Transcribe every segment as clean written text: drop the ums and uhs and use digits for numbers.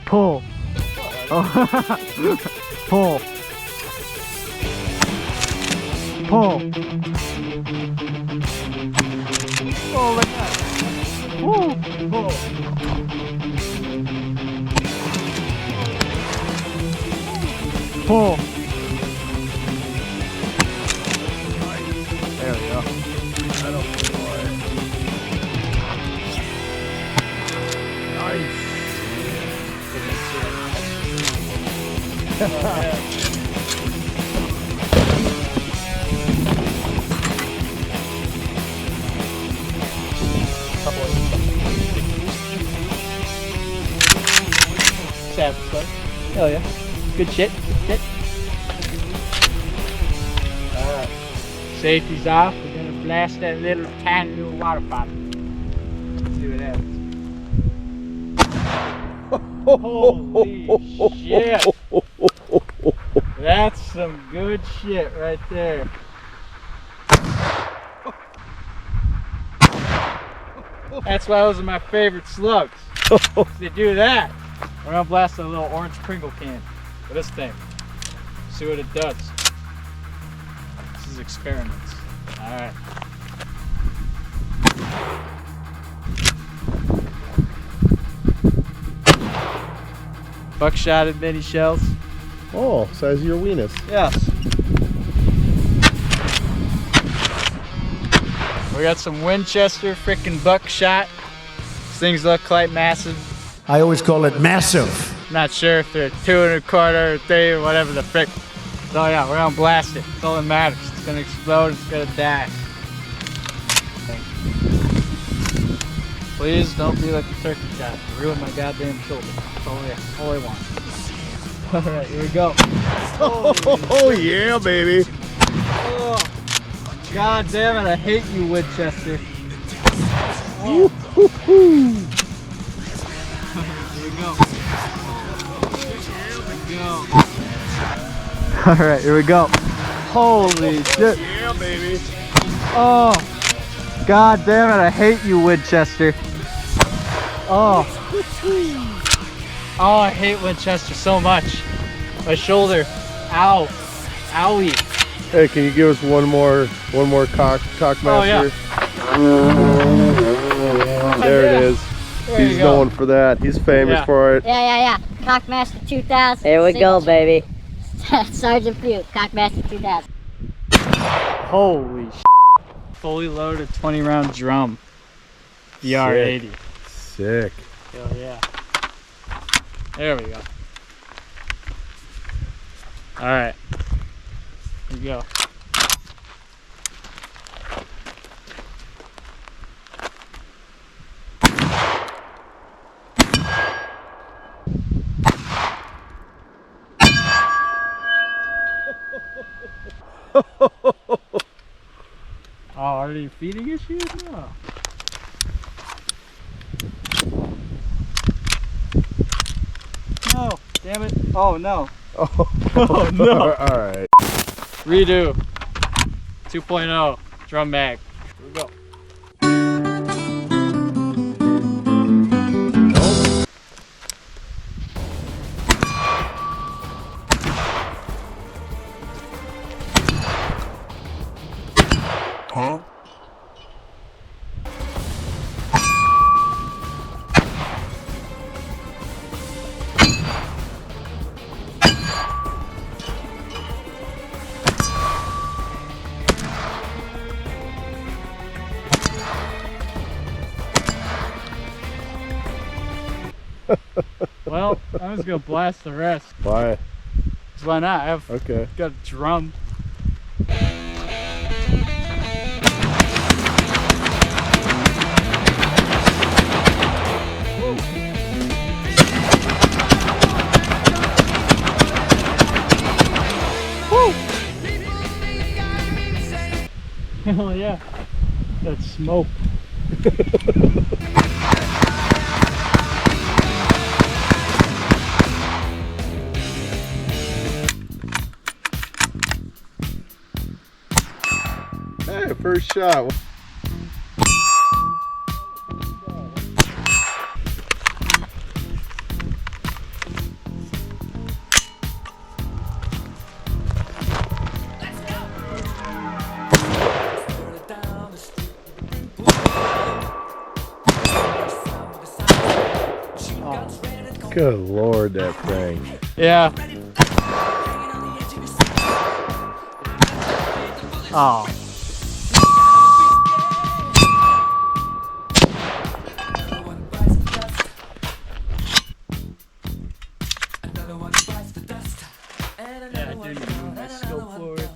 Pull. Oh. Pull. Pull. Oh, look at that. Woo. Pull. Pull. There we go. Nice. Satisfied. Hell yeah. Good shit. Good shit. Alright. Safety's off. We're gonna blast that little tiny little water bottle. See what happens. Holy shit. That's some good shit right there. That's why those are my favorite slugs. They do that. We're gonna blast a little orange Pringle can with this thing. See what it does. This is experiments. Alright. Buckshotted mini shells. Oh, size of your weenus. Yes. We got some Winchester freaking buckshot. These things look quite massive. I always call it massive. Not sure if they're 2 1/4 or 3 or whatever the frick. So yeah, we're gonna blast it. That's all that matters. It's gonna explode, it's gonna die. Please don't be like the turkey shot. Ruin my goddamn shoulder. That's all I want. Alright, here we go. Oh yeah, baby. Oh, God damn it, I hate you, Winchester. Woo hoo hoo. Here we go. Here we go. Alright, here we go. Holy shit. Yeah, baby. Oh, God damn it, I hate you, Winchester. Oh. Oh, I hate Winchester so much. My shoulder. Ow. Owie. Hey, can you give us one more cockmaster? Oh, yeah. There Yeah. it is. There He's you go. known for that. He's famous Yeah. for it. Yeah. Cockmaster 2000. Here we go, baby. Sergeant Pugh, Cockmaster 2000. Holy shit. Fully loaded 20 round drum. VR80. Sick. Hell yeah. There we go. Alright. Here we go. Oh, are they feeding issues? No. No, damn it. Oh no. Oh no. All right. Redo 2.0 drum mag. Here we go. Huh? Well, I'm just gonna blast the rest. Why? 'Cause why not? I've Okay. got a drum. Woo! Hell yeah. That smoke. Hey, first shot. Good Lord, that thing. Yeah. Oh. Yeah, I do need to move my scope forward.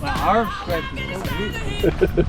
My arm strength is so weak.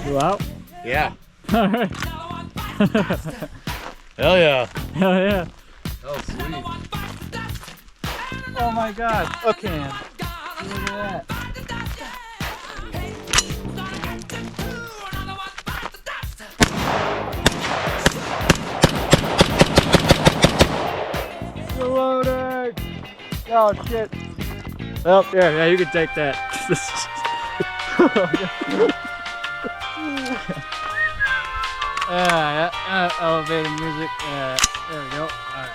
You out? Yeah. Alright. Hell yeah. Hell yeah. Oh, sweet. Oh my god. Okay. Look at that. Reloading! Oh shit. Oh, yeah, you can take that. Elevator music. There we go. Alright.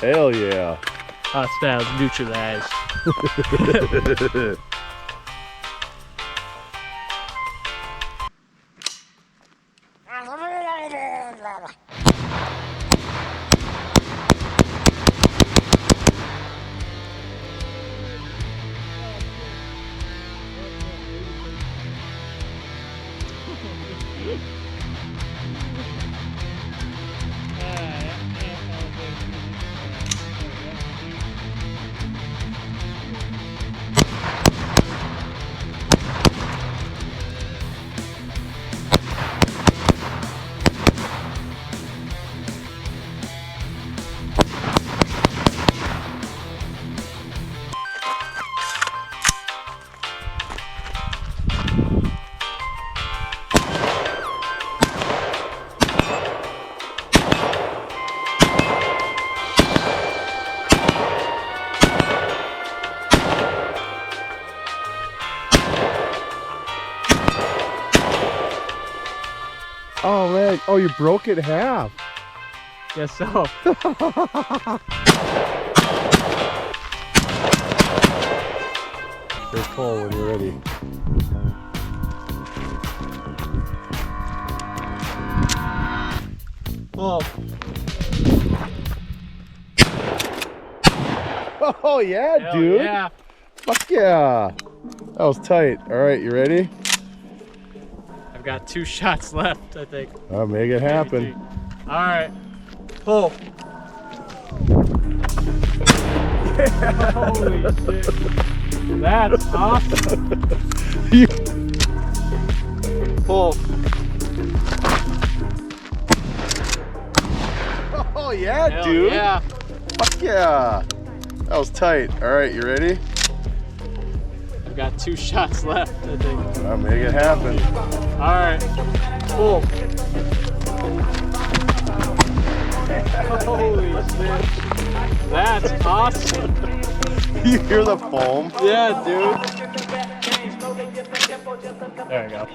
Hell yeah. Hostiles neutralized. Oh man, oh you broke it in half. Guess so. Here's Cole when you're ready. Whoa. Oh yeah, Hell dude. yeah. Fuck yeah. That was tight. All right, you ready? I've got 2 shots left, I think. I'll make it happen. Alright. Pull. Holy shit. That's awesome. Pull. Oh yeah, Hell dude. yeah. Fuck yeah. That was tight. All right, you ready? I've got 2 shots left, I think. I'll make it happen. Alright. Pull. Holy shit. That's awesome. You hear the foam? Yeah, dude. There we go.